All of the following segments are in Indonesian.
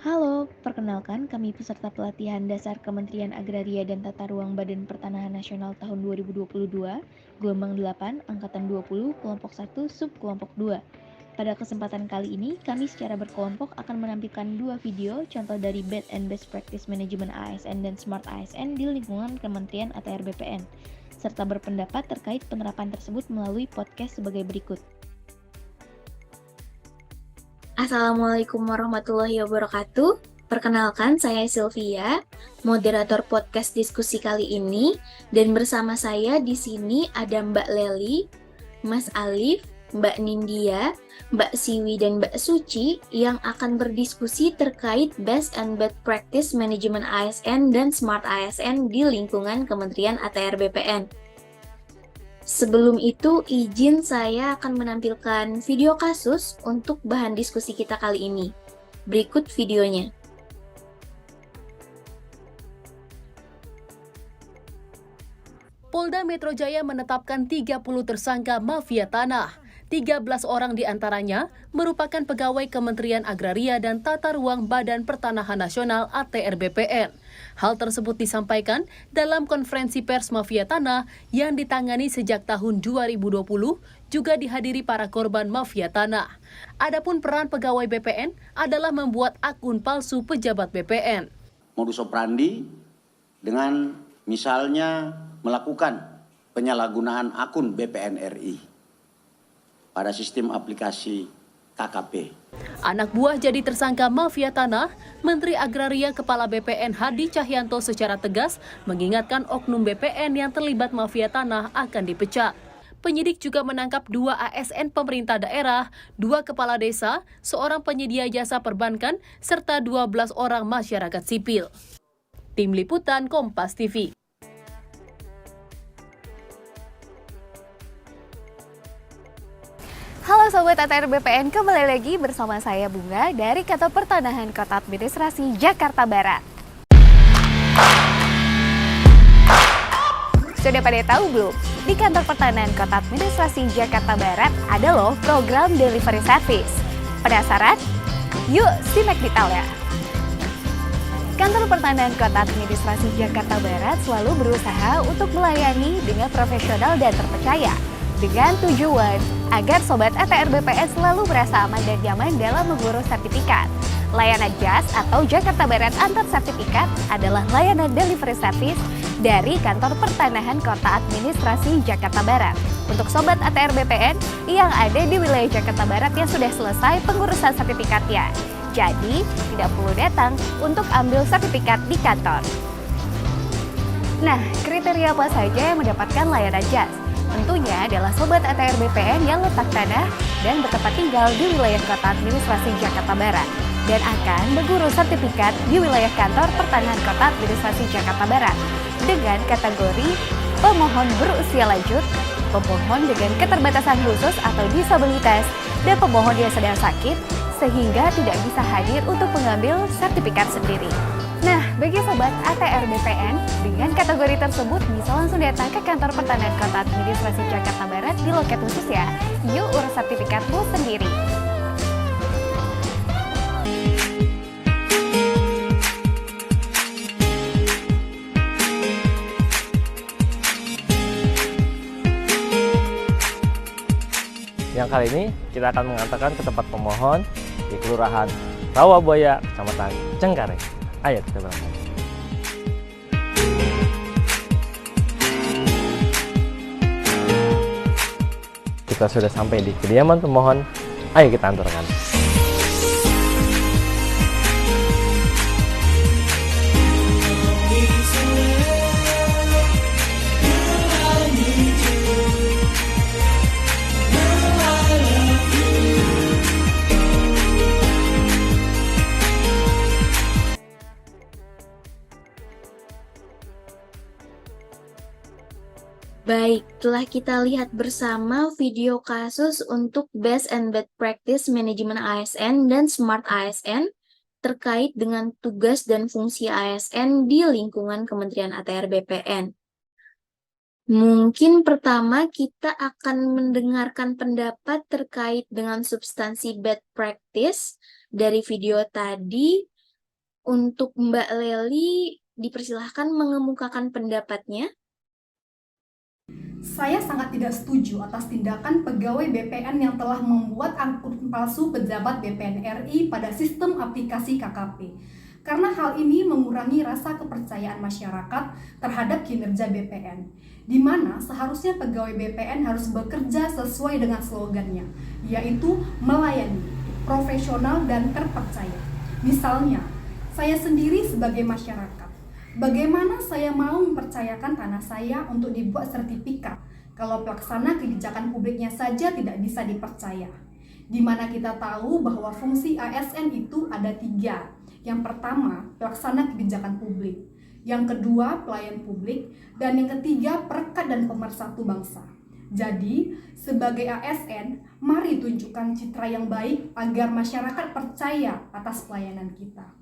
Halo, perkenalkan kami peserta pelatihan dasar Kementerian Agraria dan Tata Ruang Badan Pertanahan Nasional tahun 2022, gelombang 8, angkatan 20, kelompok 1, sub kelompok 2. Pada kesempatan kali ini, kami secara berkelompok akan menampilkan dua video contoh dari Bad and Best Practice Management ASN dan Smart ASN di lingkungan Kementerian ATR BPN, serta berpendapat terkait penerapan tersebut melalui podcast sebagai berikut. Assalamualaikum warahmatullahi wabarakatuh. Perkenalkan, saya Sylvia, moderator podcast diskusi kali ini, dan bersama saya di sini ada Mbak Leli, Mas Alif, Mbak Nindya, Mbak Siwi, dan Mbak Suci yang akan berdiskusi terkait Best and Bad Practice Management ASN dan Smart ASN di lingkungan Kementerian ATR BPN. Sebelum itu, izin saya akan menampilkan video kasus untuk bahan diskusi kita kali ini. Berikut videonya. Polda Metro Jaya menetapkan 30 tersangka mafia tanah. 13 orang diantaranya merupakan pegawai Kementerian Agraria dan Tata Ruang Badan Pertanahan Nasional ATR BPN. Hal tersebut disampaikan dalam konferensi pers mafia tanah yang ditangani sejak tahun 2020, juga dihadiri para korban mafia tanah. Adapun peran pegawai BPN adalah membuat akun palsu pejabat BPN. Modus operandi dengan misalnya melakukan penyalahgunaan akun BPN RI pada sistem aplikasi KKP. Anak buah jadi tersangka mafia tanah, Menteri Agraria Kepala BPN Hadi Cahyanto secara tegas mengingatkan oknum BPN yang terlibat mafia tanah akan dipecat. Penyidik juga menangkap 2 ASN pemerintah daerah, 2 kepala desa, seorang penyedia jasa perbankan, serta 12 orang masyarakat sipil. Tim Liputan Kompas TV. Halo Sobat ATR BPN, kembali lagi bersama saya Bunga dari Kantor Pertanahan Kota Administrasi Jakarta Barat. Sudah pada tahu belum? Di Kantor Pertanahan Kota Administrasi Jakarta Barat ada loh program delivery service. Penasaran? Yuk simak detailnya. Kantor Pertanahan Kota Administrasi Jakarta Barat selalu berusaha untuk melayani dengan profesional dan terpercaya, dengan tujuan agar Sobat ATR BPN selalu merasa aman dan nyaman dalam mengurus sertifikat. Layanan JAS atau Jakarta Barat Antar Sertifikat adalah layanan delivery service dari Kantor Pertanahan Kota Administrasi Jakarta Barat untuk Sobat ATR BPN yang ada di wilayah Jakarta Barat yang sudah selesai pengurusan sertifikatnya. Jadi, tidak perlu datang untuk ambil sertifikat di kantor. Nah, kriteria apa saja yang mendapatkan layanan JAS? Tentunya adalah Sobat ATR BPN yang letak tanah dan bertempat tinggal di wilayah Kota Administrasi Jakarta Barat dan akan mengurus sertifikat di wilayah Kantor Pertanahan Kota Administrasi Jakarta Barat dengan kategori pemohon berusia lanjut, pemohon dengan keterbatasan khusus atau disabilitas, dan pemohon yang sedang sakit sehingga tidak bisa hadir untuk mengambil sertifikat sendiri. Nah, bagi Sobat ATR BPN, dengan kategori tersebut bisa langsung datang ke Kantor Pertanahan Kota Administrasi Jakarta Barat di loket khusus ya. Yuk urus sertifikatmu sendiri. Yang kali ini kita akan mengantarkan ke tempat pemohon di Kelurahan Rawabuaya, Kecamatan Cengkareng. Ayo kita berangkat. Kita sudah sampai di kediaman pemohon. Ayo kita antarkan. Baik, telah kita lihat bersama video kasus untuk Best and Bad Practice Management ASN dan Smart ASN terkait dengan tugas dan fungsi ASN di lingkungan Kementerian ATR BPN. Mungkin pertama kita akan mendengarkan pendapat terkait dengan substansi bad practice dari video tadi. Untuk Mbak Leli, dipersilahkan mengemukakan pendapatnya. Saya sangat tidak setuju atas tindakan pegawai BPN yang telah membuat akun palsu pejabat BPN RI pada sistem aplikasi KKP. Karena hal ini mengurangi rasa kepercayaan masyarakat terhadap kinerja BPN, di mana seharusnya pegawai BPN harus bekerja sesuai dengan slogannya, yaitu melayani, profesional, dan terpercaya. Misalnya, saya sendiri sebagai masyarakat, bagaimana saya mau mempercayakan tanah saya untuk dibuat sertifikat kalau pelaksana kebijakan publiknya saja tidak bisa dipercaya? Di mana kita tahu bahwa fungsi ASN itu ada 3. Yang pertama, pelaksana kebijakan publik. Yang kedua, pelayan publik. Dan yang ketiga, perekat dan pemersatu bangsa. Jadi, sebagai ASN, mari tunjukkan citra yang baik agar masyarakat percaya atas pelayanan kita.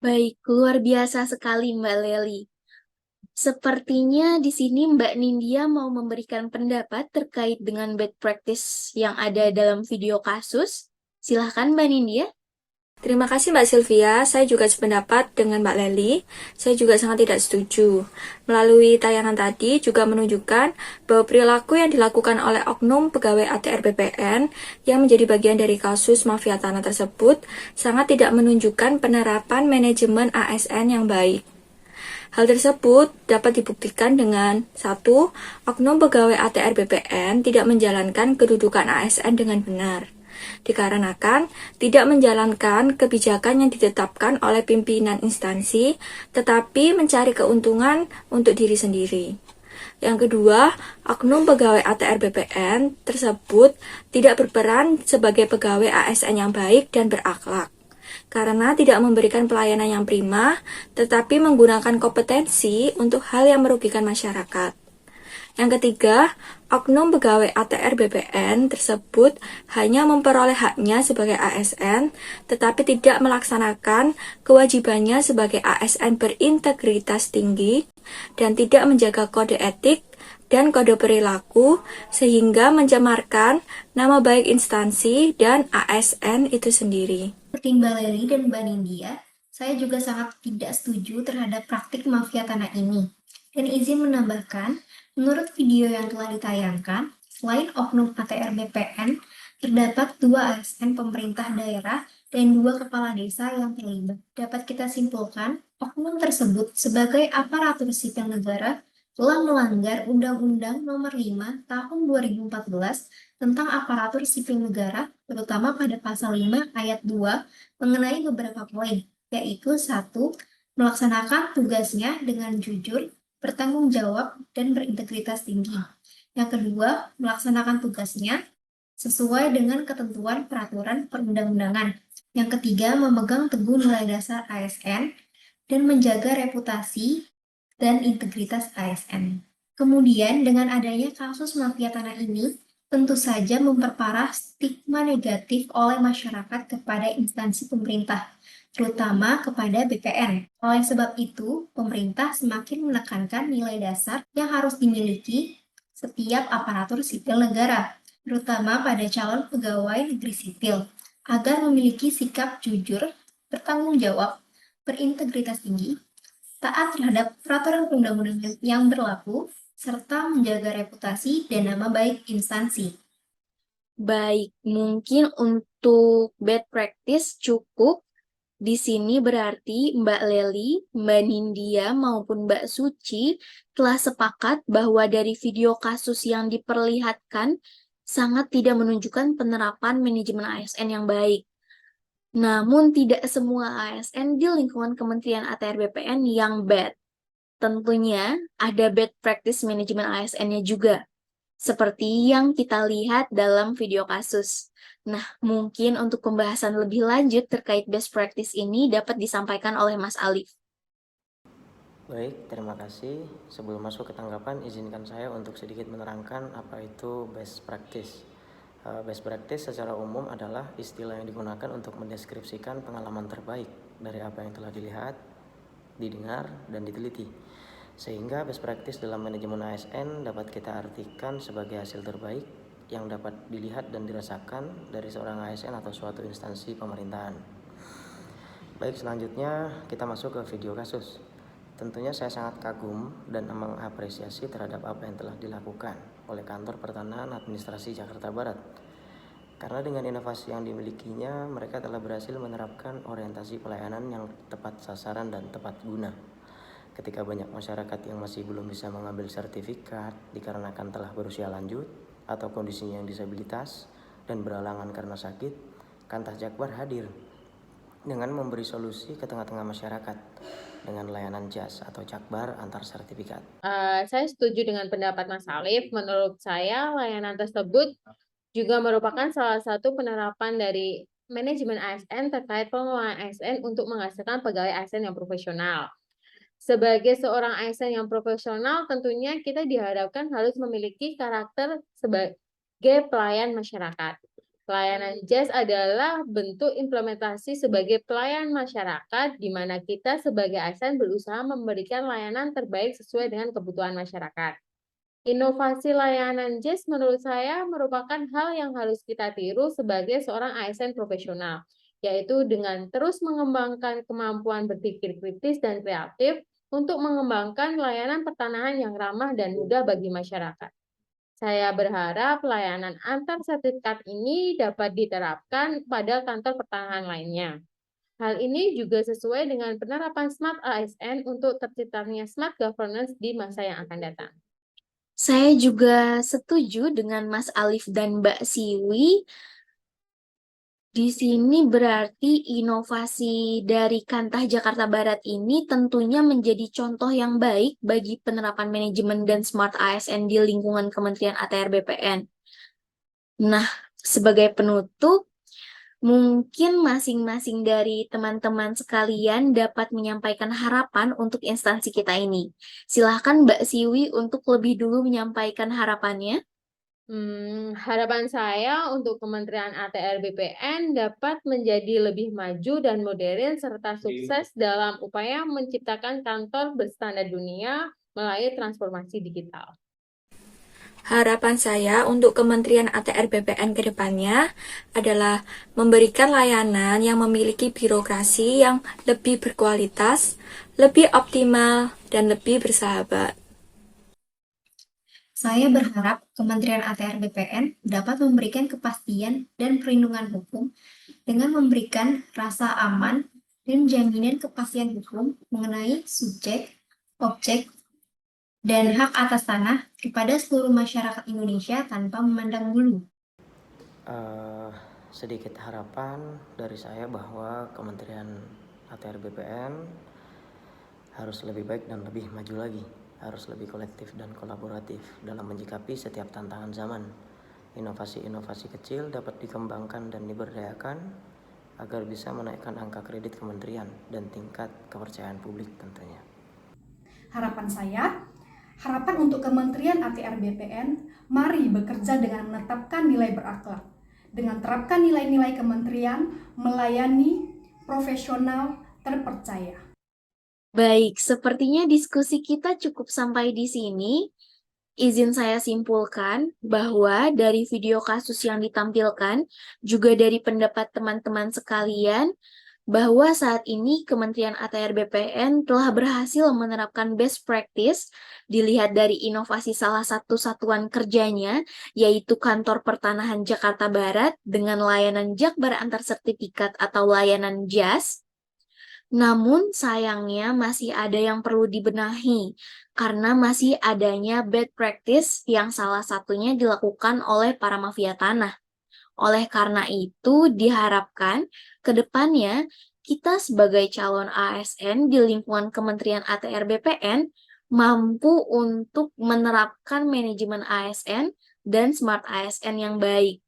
Baik, luar biasa sekali Mbak Leli. Sepertinya di sini Mbak Nindya mau memberikan pendapat terkait dengan bad practice yang ada dalam video kasus. Silahkan Mbak Nindya. Terima kasih Mbak Sylvia, saya juga sependapat dengan Mbak Leli. Saya juga sangat tidak setuju. Melalui tayangan tadi juga menunjukkan bahwa perilaku yang dilakukan oleh oknum pegawai ATR BPN yang menjadi bagian dari kasus mafia tanah tersebut sangat tidak menunjukkan penerapan manajemen ASN yang baik. Hal tersebut dapat dibuktikan dengan 1. Oknum pegawai ATR BPN tidak menjalankan kedudukan ASN dengan benar, dikarenakan tidak menjalankan kebijakan yang ditetapkan oleh pimpinan instansi, tetapi mencari keuntungan untuk diri sendiri. Yang kedua, oknum pegawai ATR BPN tersebut tidak berperan sebagai pegawai ASN yang baik dan berakhlak, karena tidak memberikan pelayanan yang prima, tetapi menggunakan kompetensi untuk hal yang merugikan masyarakat. Yang ketiga, oknum pegawai ATR BPN tersebut hanya memperoleh haknya sebagai ASN, tetapi tidak melaksanakan kewajibannya sebagai ASN berintegritas tinggi dan tidak menjaga kode etik dan kode perilaku, sehingga mencemarkan nama baik instansi dan ASN itu sendiri. Seperti Mbak Leli dan Mbak Nindya, saya juga sangat tidak setuju terhadap praktik mafia tanah ini. Dan izin menambahkan, menurut video yang telah ditayangkan, selain oknum ATR BPN, terdapat 2 ASN pemerintah daerah dan 2 kepala desa yang terlibat. Dapat kita simpulkan, oknum tersebut sebagai aparatur sipil negara telah melanggar Undang-Undang Nomor 5 Tahun 2014 tentang aparatur sipil negara, terutama pada pasal 5 ayat 2 mengenai beberapa poin, yaitu 1. Melaksanakan tugasnya dengan jujur, bertanggung jawab, dan berintegritas tinggi. Yang kedua, melaksanakan tugasnya sesuai dengan ketentuan peraturan perundang-undangan. Yang ketiga, memegang teguh nilai dasar ASN dan menjaga reputasi dan integritas ASN. Kemudian, dengan adanya kasus mafia tanah ini, tentu saja memperparah stigma negatif oleh masyarakat kepada instansi pemerintah, terutama kepada BPN. Oleh sebab itu, pemerintah semakin menekankan nilai dasar yang harus dimiliki setiap aparatur sipil negara, terutama pada calon pegawai negeri sipil, agar memiliki sikap jujur, bertanggung jawab, berintegritas tinggi, taat terhadap peraturan perundang-undangan yang berlaku, serta menjaga reputasi dan nama baik instansi. Baik, mungkin untuk bad practice cukup. Di sini berarti Mbak Leli, Mbak Nindya, maupun Mbak Suci telah sepakat bahwa dari video kasus yang diperlihatkan sangat tidak menunjukkan penerapan manajemen ASN yang baik. Namun tidak semua ASN di lingkungan Kementerian ATR BPN yang bad. Tentunya ada bad practice manajemen ASN-nya juga, seperti yang kita lihat dalam video kasus. Nah, mungkin untuk pembahasan lebih lanjut terkait best practice ini dapat disampaikan oleh Mas Alif. Baik, terima kasih. Sebelum masuk ke tanggapan, izinkan saya untuk sedikit menerangkan apa itu best practice. Best practice secara umum adalah istilah yang digunakan untuk mendeskripsikan pengalaman terbaik dari apa yang telah dilihat, didengar, dan diteliti. Sehingga best practice dalam manajemen ASN dapat kita artikan sebagai hasil terbaik yang dapat dilihat dan dirasakan dari seorang ASN atau suatu instansi pemerintahan. Baik, selanjutnya kita masuk ke video kasus. Tentunya saya sangat kagum dan mengapresiasi terhadap apa yang telah dilakukan oleh Kantor Pertanahan Administrasi Jakarta Barat. Karena dengan inovasi yang dimilikinya, mereka telah berhasil menerapkan orientasi pelayanan yang tepat sasaran dan tepat guna. Ketika banyak masyarakat yang masih belum bisa mengambil sertifikat dikarenakan telah berusia lanjut atau kondisinya yang disabilitas dan berhalangan karena sakit, Kantah Jakbar hadir dengan memberi solusi ke tengah-tengah masyarakat dengan layanan JAS atau Jakbar antar sertifikat. Saya setuju dengan pendapat Mas Alif. Menurut saya, layanan tersebut juga merupakan salah satu penerapan dari manajemen ASN terkait pengelolaan ASN untuk menghasilkan pegawai ASN yang profesional. Sebagai seorang ASN yang profesional, tentunya kita diharapkan harus memiliki karakter sebagai pelayan masyarakat. Pelayanan JAS adalah bentuk implementasi sebagai pelayan masyarakat di mana kita sebagai ASN berusaha memberikan layanan terbaik sesuai dengan kebutuhan masyarakat. Inovasi layanan JAS menurut saya merupakan hal yang harus kita tiru sebagai seorang ASN profesional, yaitu dengan terus mengembangkan kemampuan berpikir kritis dan kreatif untuk mengembangkan layanan pertanahan yang ramah dan mudah bagi masyarakat. Saya berharap layanan antar sertifikat ini dapat diterapkan pada kantor pertanahan lainnya. Hal ini juga sesuai dengan penerapan Smart ASN untuk terciptanya Smart Governance di masa yang akan datang. Saya juga setuju dengan Mas Alif dan Mbak Siwi. Di sini berarti inovasi dari Kantah Jakarta Barat ini tentunya menjadi contoh yang baik bagi penerapan manajemen dan Smart ASN di lingkungan Kementerian ATR BPN. Nah, sebagai penutup, mungkin masing-masing dari teman-teman sekalian dapat menyampaikan harapan untuk instansi kita ini. Silahkan Mbak Siwi untuk lebih dulu menyampaikan harapannya. Harapan saya untuk Kementerian ATR BPN dapat menjadi lebih maju dan modern serta sukses dalam upaya menciptakan kantor berstandar dunia melalui transformasi digital. Harapan saya untuk Kementerian ATR BPN ke depannya adalah memberikan layanan yang memiliki birokrasi yang lebih berkualitas, lebih optimal, dan lebih bersahabat. Saya berharap Kementerian ATR BPN dapat memberikan kepastian dan perlindungan hukum dengan memberikan rasa aman dan jaminan kepastian hukum mengenai subjek, objek, dan hak atas tanah kepada seluruh masyarakat Indonesia tanpa memandang bulu. Sedikit harapan dari saya bahwa Kementerian ATR BPN harus lebih baik dan lebih maju lagi. Harus lebih kolektif dan kolaboratif dalam menyikapi setiap tantangan zaman. Inovasi-inovasi kecil dapat dikembangkan dan diberdayakan agar bisa menaikkan angka kredit kementerian dan tingkat kepercayaan publik tentunya. Harapan untuk Kementerian ATR BPN, mari bekerja dengan menetapkan nilai berakhlak. Dengan terapkan nilai-nilai kementerian, melayani, profesional, terpercaya. Baik, sepertinya diskusi kita cukup sampai di sini. Izin saya simpulkan bahwa dari video kasus yang ditampilkan, juga dari pendapat teman-teman sekalian, bahwa saat ini Kementerian ATR BPN telah berhasil menerapkan best practice, dilihat dari inovasi salah satu satuan kerjanya, yaitu Kantor Pertanahan Jakarta Barat dengan layanan Jakbar antar sertifikat atau layanan JAS. Namun sayangnya masih ada yang perlu dibenahi karena masih adanya bad practice yang salah satunya dilakukan oleh para mafia tanah. Oleh karena itu diharapkan ke depannya kita sebagai calon ASN di lingkungan Kementerian ATR BPN mampu untuk menerapkan manajemen ASN dan Smart ASN yang baik.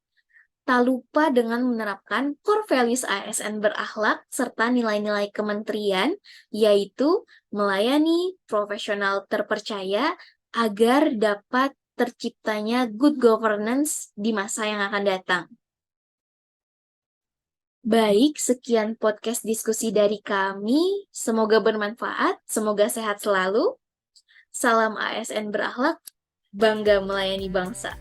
Tak lupa dengan menerapkan core values ASN berakhlak serta nilai-nilai kementerian, yaitu melayani, profesional, terpercaya, agar dapat terciptanya good governance di masa yang akan datang. Baik, sekian podcast diskusi dari kami. Semoga bermanfaat, semoga sehat selalu. Salam ASN berakhlak, bangga melayani bangsa.